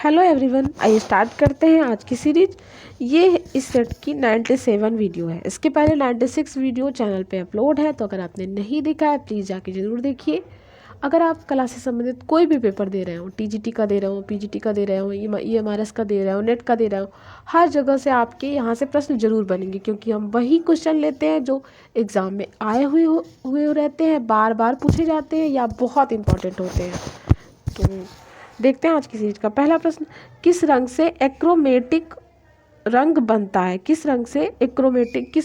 Hello everyone, आइए start करते हैं आज की सीरीज। ये इस सेट की 97 वीडियो है। इसके पहले 96 वीडियो चैनल पे अपलोड है, तो अगर आपने नहीं देखा है प्लीज़ जाके ज़रूर देखिए। अगर आप कला से संबंधित कोई भी पेपर दे रहे हो, टीजीटी का दे रहे हो, पीजीटी का दे रहे हो, ईएमआरएस का दे रहे हो, नेट का दे रहे हो, हर जगह से आपके यहाँ से प्रश्न जरूर बनेंगे, क्योंकि हम वही क्वेश्चन लेते हैं जो एग्ज़ाम में आए हुए रहते हैं, बार बार पूछे जाते हैं या बहुत इंपॉर्टेंट होते हैं। तो देखते हैं आज की सीरीज का पहला प्रश्न। किस रंग से एक्रोमेटिक रंग बनता है? किस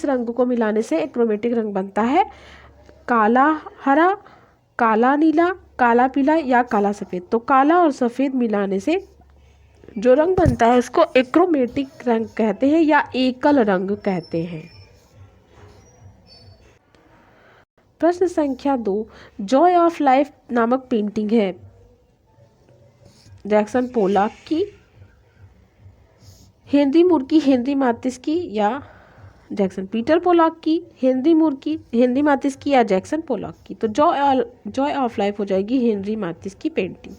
रंग को मिलाने से एक्रोमेटिक रंग बनता है? काला हरा, काला नीला, काला पीला या काला सफ़ेद? तो काला और सफ़ेद मिलाने से जो रंग बनता है उसको एक्रोमेटिक रंग कहते हैं या एकल रंग कहते हैं। प्रश्न संख्या 2, जॉय ऑफ लाइफ नामक पेंटिंग है जैक्सन पोलॉक की, हेनरी मूर की, हेनरी मातिस की या जैक्सन पीटर पोलॉक की? हेनरी मूर की, हेनरी मातिस की या जैक्सन पोलॉक की? तो जॉय ऑफ लाइफ हो जाएगी हेनरी मातिस की पेंटिंग।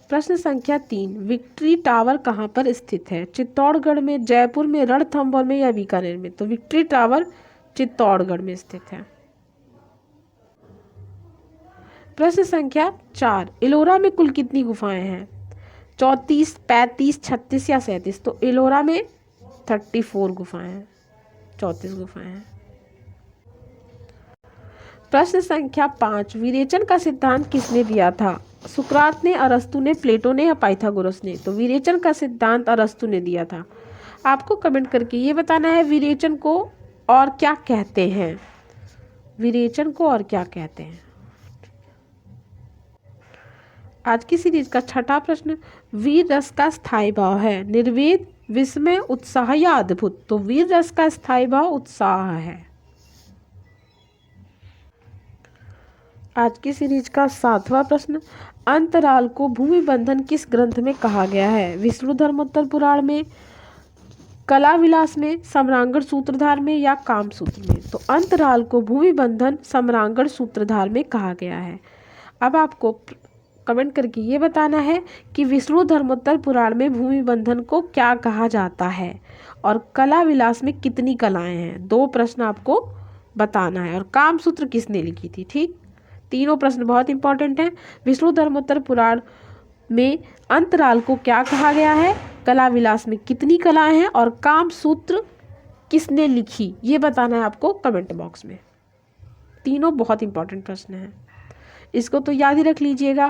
प्रश्न संख्या 3, विक्ट्री टावर कहाँ पर स्थित है? चित्तौड़गढ़ में, जयपुर में, रणथंभौर में या बीकानेर में? तो विक्ट्री टावर चित्तौड़गढ़ में स्थित है। प्रश्न संख्या 4, एलोरा में कुल कितनी गुफाएं हैं? 34, 35, 36 या 37? तो एलोरा में 34 गुफाएं हैं, 34 गुफाएं हैं। प्रश्न संख्या 5, विरेचन का सिद्धांत किसने दिया था? सुकरात ने, अरस्तु ने, प्लेटो ने या पाइथागोरस ने? तो विरेचन का सिद्धांत अरस्तु ने दिया था। आपको कमेंट करके ये बताना है विरेचन को और क्या कहते हैं। विरेचन को और क्या कहते हैं। आज की सीरीज का छठा प्रश्न, वीर रस का स्थायी भाव है निर्वेद, विस्मय, उत्साह या अद्भुत? तो वीर रस का स्थायी भाव उत्साह है। आज की सीरीज का 7वां प्रश्न, अंतराल को भूमि बंधन किस ग्रंथ में कहा गया है? विष्णु धर्मोत्तर पुराण में, कला विलास में, सम्रांगण सूत्रधार में या काम सूत्र में? तो अंतराल को भूमि बंधन सम्रांगण सूत्रधार में कहा गया है। अब आपको कमेंट करके ये बताना है कि विष्णु धर्मोत्तर पुराण में भूमि बंधन को क्या कहा जाता है और कला विलास में कितनी कलाएं हैं। 2 प्रश्न आपको बताना है। और काम सूत्र किसने लिखी थी? ठीक, तीनों प्रश्न बहुत इंपॉर्टेंट हैं। विष्णु धर्मोत्तर पुराण में अंतराल को क्या कहा गया है, कला विलास में कितनी कलाएं हैं और काम सूत्र किसने लिखी, ये बताना है आपको कमेंट बॉक्स में। तीनों बहुत इंपॉर्टेंट प्रश्न हैं। इसको तो याद ही रख लीजिएगा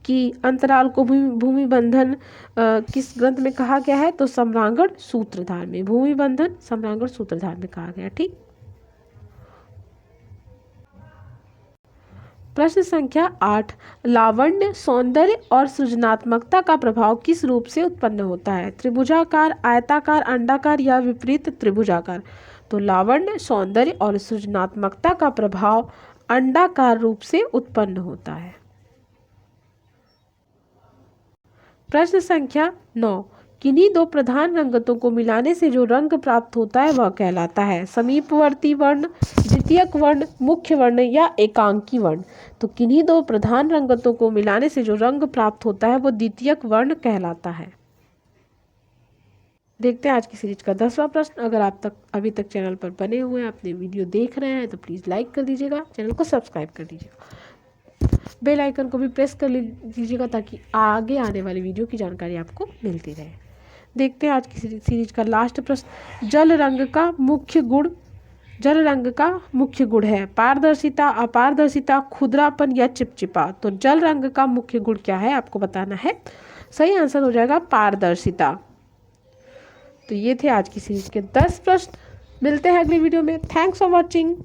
कि अंतराल को भूमि बंधन किस ग्रंथ में कहा गया है? तो सम्रांगण सूत्रधार में। भूमि बंधन सम्रांगण सूत्रधार में कहा गया। ठीक, प्रश्न संख्या 8, लावण्य, सौंदर्य और सृजनात्मकता का प्रभाव किस रूप से उत्पन्न होता है? त्रिभुजाकार, आयताकार, अंडाकार या विपरीत त्रिभुजाकार? तो लावण्य, सौंदर्य और सृजनात्मकता का प्रभाव अंडाकार रूप से उत्पन्न होता है। प्रश्न संख्या 9, किन्हीं 2 प्रधान रंगतों को मिलाने से जो रंग प्राप्त होता है वह कहलाता है? समीपवर्ती वर्ण, द्वितीयक वर्ण, मुख्य वर्ण या एकांकी वर्ण? तो किन्हीं 2 प्रधान रंगतों को मिलाने से जो रंग प्राप्त होता है वो द्वितीयक वर्ण कहलाता है। देखते हैं आज की सीरीज का 10वां प्रश्न। अगर आप अभी तक चैनल पर बने हुए हैं, अपने वीडियो देख रहे हैं, तो प्लीज़ लाइक कर दीजिएगा, चैनल को सब्सक्राइब कर दीजिएगा, बेल आइकन को भी प्रेस कर लीजिएगा ताकि आगे आने वाली वीडियो की जानकारी आपको मिलती रहे। देखते हैं आज की सीरीज का लास्ट प्रश्न, जल रंग का मुख्य गुण है? पारदर्शिता, अपारदर्शिता, खुरदरापन या चिपचिपा? तो जल रंग का मुख्य गुण क्या है आपको बताना है। सही आंसर हो जाएगा पारदर्शिता। तो ये थे आज की सीरीज के 10 प्रश्न। मिलते हैं अगली वीडियो में। Thanks for watching.